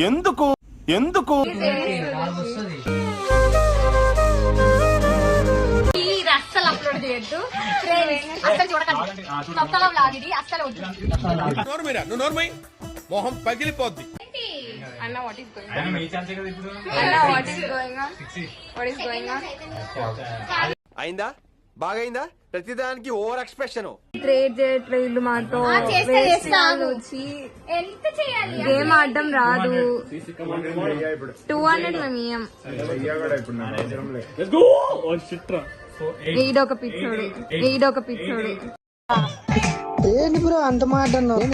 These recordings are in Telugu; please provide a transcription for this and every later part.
ఎందుకు ఎందుకు అస్సలు అప్లోడ్ చేయొద్దు, అస్సలు చూడకండి. కొత్తలో వ్లాగ్ ఇది, అస్సలు వద్దు. మొహం పగిలిపోద్ది. అన్న వాట్ ఈస్ గోయింగ్ ఆన్? అన్న what is going on? What is going on? అయిందా? బాగైందా? ప్రతిదానికి ఓవర్ ఎక్స్ప్రెషన్. ట్రేడ్ చేయట్లేదు మాతో, వచ్చి గేమ్ ఆడడం రాదు. 200 మేము ఇయ్యం. ఈడొక పిచ్చోడు, ఈడొక పిచ్చోడు. ఏంటి బ్రో అంత మాట అన్నావు?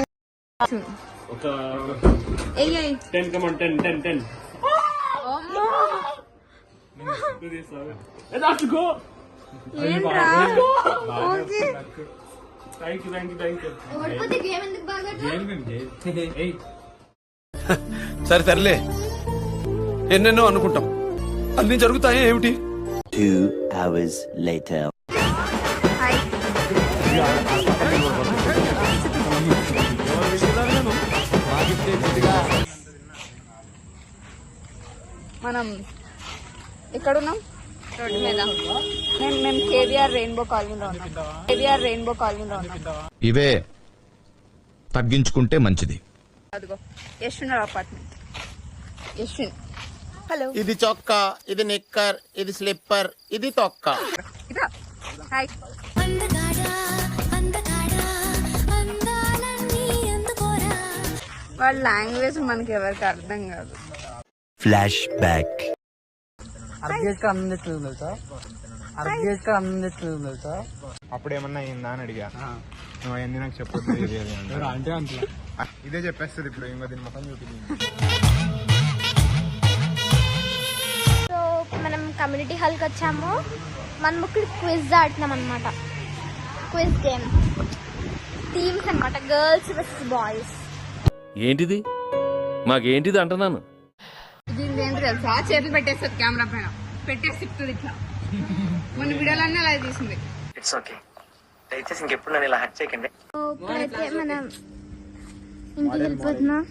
ఏంట్రా? సరే సర్లే, ఎన్నెన్నో అనుకుంటాం, అన్ని జరుగుతాయి ఏమిటి? 2 hours later. మనం ఎక్కడున్నాం? రోడ్డు మీద. మేము కేవీఆర్ రెయిన్బో కాలనీలో ఉన్నాం. కేవీఆర్ రెయిన్బో కాలనీలో ఉన్నాం. ఇవే తగ్గించుకుంటే మంచిది. అదిగో యశ్విన్ అపార్ట్మెంట్. యశ్విన్ హలో. ఇది చొక్కా, ఇది నిక్కర్, ఇది స్లిప్పర్, ఇది తొక్క. ఇదా హాయ్. వాళ్ళ లాంగ్వేజ్ మనకి ఎవరికి అర్థం కాదు. Flash back. అప్పుడు ఏమన్నా అయిందా అని అడిగా. నువ్వు అవన్నీ నాకు చెప్పొద్దు. ఇదే చెప్పేస్తుంది ఇప్పుడు. ఇంకో దీని మొత్తం చూపించింది. సో మనం కమ్యూనిటీ హాల్కి వచ్చాము. మనం ఇక్కడ క్విజ్ ఆడుతున్నాం అనమాట. క్విజ్ గేమ్ టీమ్స్ అనమాట, గర్ల్స్ వర్సెస్ బాయ్స్. ఏంటిది? మాకేంటిది అంటున్నాను. దీని ఏంటి తెలుసా? చేతులు పెట్టేస్తుంది కెమెరా పైన, పెట్టేసి తిప్పుతుంది ఇట్లా. మన వీడియోలన్నీ అలా తీసింది. ఇట్స్ ఓకే, దయచేసి ఇంకెప్పుడు నన్ను ఇలా హర్ట్ చేయకండి. ఇప్పుడైతే మనం ఇంటికి వెళ్ళిపోతున్నాం.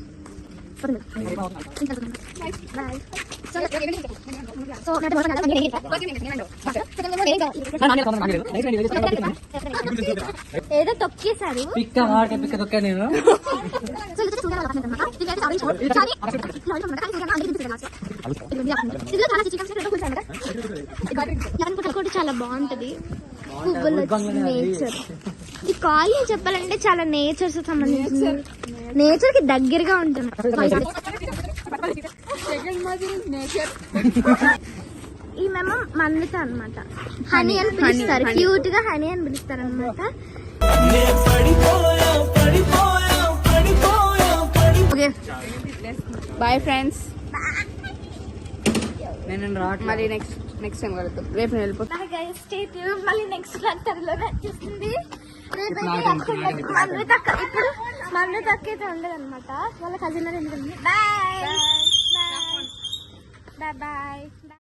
ఏదో తొక్కేశారు. చాలా బాగుంటది. పువ్వులు, నేచర్. ఈ కాలేజ్ చెప్పాలంటే చాలా నేచర్ సంబంధించింది, నేచర్ కి దగ్గరగా ఉంటుంది. ఈ మేము మన్విత అనమాట. హనీ అని పిలుస్తారు, క్యూట్ గా హనీ అని పిలుస్తారు అనమాట. Bye friends. మళ్ళీ నెక్స్ట్ టైం కలుద్దాం. రేపు నేను వెళ్ళిపోతాను. మళ్ళీ నెక్స్ట్ త్వరలో వచ్చేస్తుంది. మన్విత ఇప్పుడు మన్విత అక్కైతే ఉండదు అనమాట, వాళ్ళ cousin. Bye bye bye bye.